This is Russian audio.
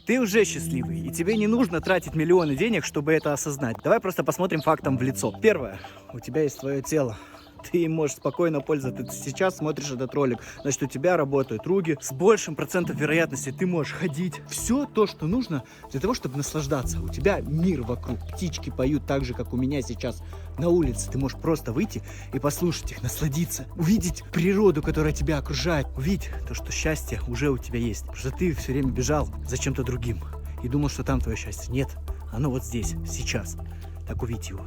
Ты уже счастливый, и тебе не нужно тратить миллионы денег, чтобы это осознать. Давай просто посмотрим фактом в лицо. Первое, у тебя есть твое тело. Ты им можешь спокойно пользоваться. Ты сейчас смотришь этот ролик, значит, у тебя работают руки. С большим процентом вероятности ты можешь ходить. Все то, что нужно для того, чтобы наслаждаться. У тебя мир вокруг. Птички поют так же, как у меня сейчас на улице. Ты можешь просто выйти и послушать их, насладиться. Увидеть природу, которая тебя окружает. Увидеть то, что счастье уже у тебя есть. Потому что ты все время бежал за чем-то другим. И думал, что там твое счастье. Нет, оно вот здесь, сейчас. Так увидь его.